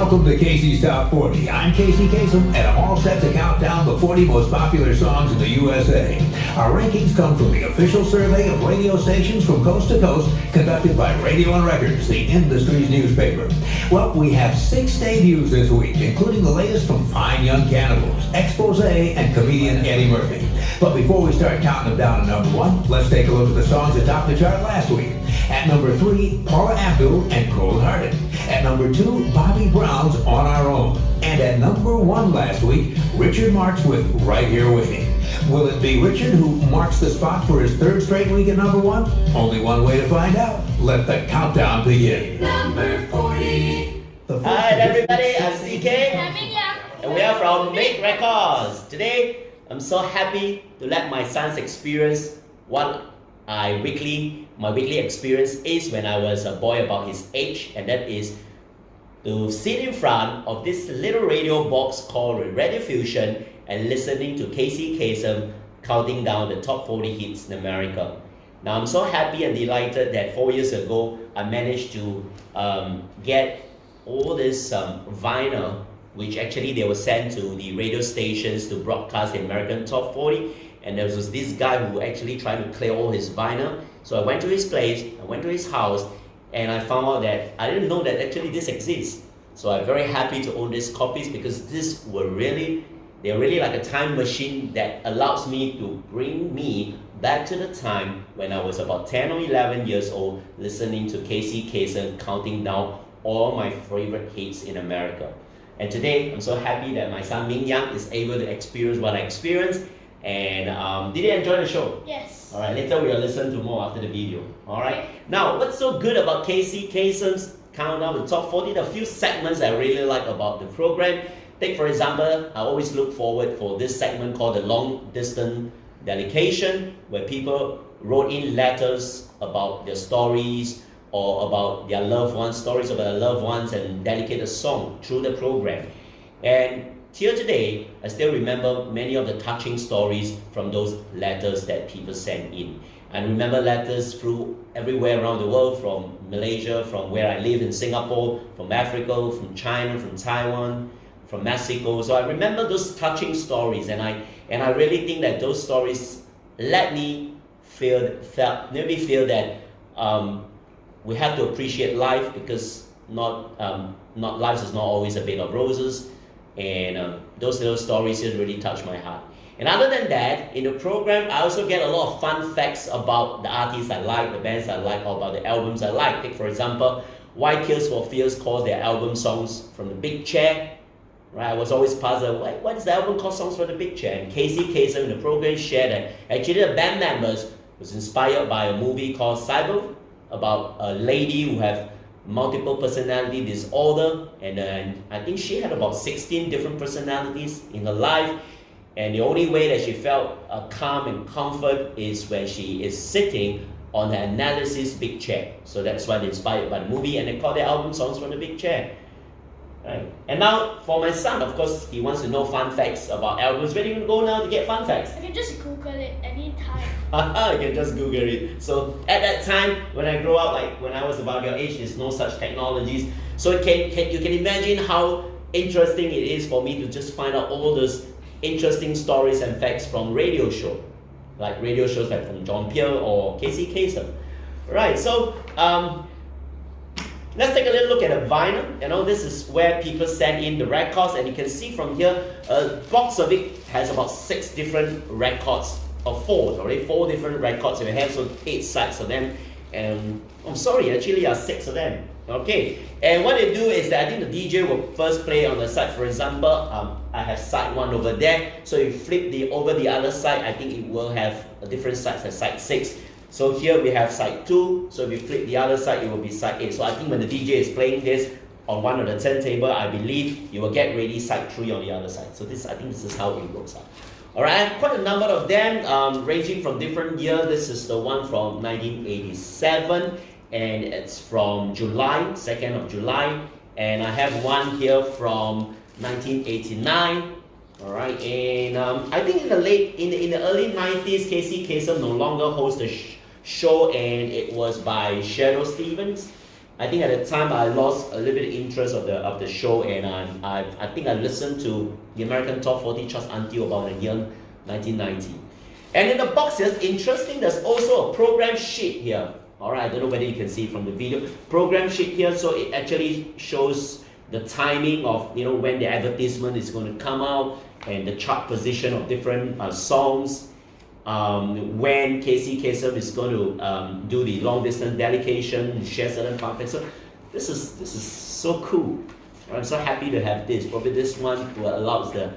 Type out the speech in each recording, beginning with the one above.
Welcome to Casey's Top 40. I'm Casey Kasem, and I'm all set to count down the 40 most popular songs in the USA. Our rankings come from the official survey of radio stations from coast to coast, conducted by Radio and Records, the industry's newspaper. Well, we have 6 debuts this week, including the latest from Fine Young Cannibals, Expose, and comedian Eddie Murphy. But before we start counting them down to number 1, let's take a look at the songs that topped the chart last week. At number 3, Paula Abdul and Cold Hearted. At number 2, Bobby Brown's On Our Own. And at number 1 last week, Richard Marx with Right Here Waiting. Will it be Richard who marks the spot for his 3rd straight week at number 1? Only one way to find out. Let the countdown begin. Number 40. Hi everybody, I'm CK. And we are from Make Records. Today, I'm so happy to let my sons experience what my weekly experience is when I was a boy about his age, and that is to sit in front of this little radio box called Radio Fusion and listening to Casey Kasem counting down the top 40 hits in America. Now I'm so happy and delighted that 4 years ago I managed to get all this vinyl, which actually they were sent to the radio stations to broadcast the American top 40. And there was this guy who actually tried to clear all his vinyl. So I went to his place, I went to his house, and I found out that I didn't know that actually this exists. So I'm very happy to own these copies because they're really like a time machine that allows me to bring me back to the time when I was about 10 or 11 years old, listening to Casey Kasem counting down all my favorite hits in America. And today, I'm so happy that my son Ming Yang is able to experience what I experienced. And did you enjoy the show? Yes. All right, later we'll listen to more after the video. All right. Now, what's so good about Casey Kasem's countdown the top 40? There are a few segments I really like about the program. Take for example, I always look forward for this segment called the Long Distance Dedication, where people wrote in letters about their stories or about their loved ones, stories about their loved ones, and dedicate a song through the program. And till today, I still remember many of the touching stories from those letters that people sent in. I remember letters through everywhere around the world, from Malaysia, from where I live in Singapore, from Africa, from China, from Taiwan, from Mexico. So I remember those touching stories, and I really think that those stories let me feel that we have to appreciate life, because not life is not always a bed of roses. And those little stories just really touch my heart. And other than that, in the program, I also get a lot of fun facts about the artists I like, the bands I like, or about the albums I like. Take for example, why Tears for Fears calls their album Songs from the Big Chair. Right? I was always puzzled, why does the album call Songs from the Big Chair? And Casey Kasem in the program shared that actually the band members was inspired by a movie called Cyber, about a lady who have multiple personality disorder, and I think she had about 16 different personalities in her life, and the only way that she felt calm and comfort is when she is sitting on the analysis big chair. So that's why they inspired by the movie, and they call their album Songs from the Big Chair. Right. And now for my son, of course, he wants to know fun facts about albums. Where do you go now to get fun facts? I can just Google it anytime. You can just Google it. So at that time, when I grew up, like when I was about your age, there's no such technologies. So you can imagine how interesting it is for me to just find out all those interesting stories and facts from radio shows, like radio shows like from John Pierre or Casey Kasem. Right, so let's take a little look at the vinyl. This is where people send in the records, and you can see from here, a box of it has about 6 different records, or 4 different records we have, so 8 sides of them. And I'm sorry, actually there are 6 of them. Okay, and what they do is that I think the DJ will first play on the side. For example, I have side 1 over there, so you flip over the other side, I think it will have a different side, as side 6. So here we have side 2, so if you flip the other side, it will be side 8. So I think when the DJ is playing this on one of the turntable, I believe you will get ready side 3 on the other side. So I think this is how it works out. Alright, I have quite a number of them, ranging from different years. This is the one from 1987, and it's from July, 2nd of July. And I have one here from 1989. Alright, and I think in the early 90s, Casey Kasem no longer hosts the show, and it was by Cheryl Stevens. I think at the time I lost a little bit of interest of the show, and I think I listened to the American Top 40 charts until about the year 1990. And in the box here, interesting, there's also a program sheet here. Alright, I don't know whether you can see from the video. Program sheet here, so it actually shows the timing of when the advertisement is going to come out, and the chart position of different songs. When Casey Kasem is going to do the long distance dedication, share certain fun facts. So this is so cool. I'm so happy to have this. Probably this one will allows the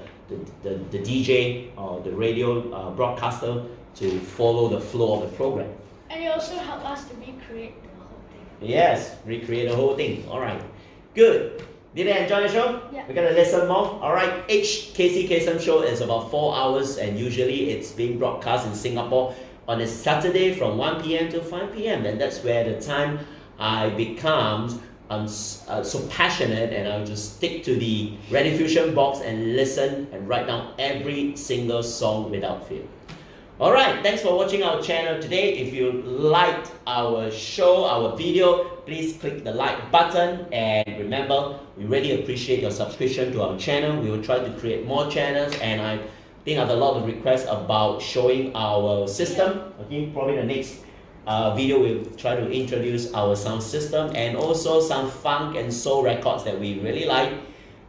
DJ or the radio broadcaster to follow the flow of the program. And it also helped us to recreate the whole thing. Yes, recreate the whole thing. All right, good. Did you enjoy the show? Yeah. We're gonna listen more. All right, each Casey Kasem show is about 4 hours, and usually it's being broadcast in Singapore on a Saturday from 1 p.m. to 5 p.m. And that's where the time I become so passionate, and I'll just stick to the Rediffusion box and listen and write down every single song without fail. Alright, thanks for watching our channel today. If you liked our show, our video, please click the like button, and remember, we really appreciate your subscription to our channel. We will try to create more channels, and I think I have a lot of requests about showing our system. Okay, probably the next video we'll try to introduce our sound system, and also some funk and soul records that we really like.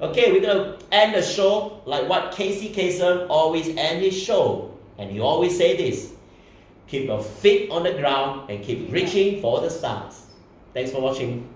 Okay, we're gonna end the show like what Casey Kasem always end his show. And he always say this: keep your feet on the ground and keep reaching for the stars. Thanks for watching.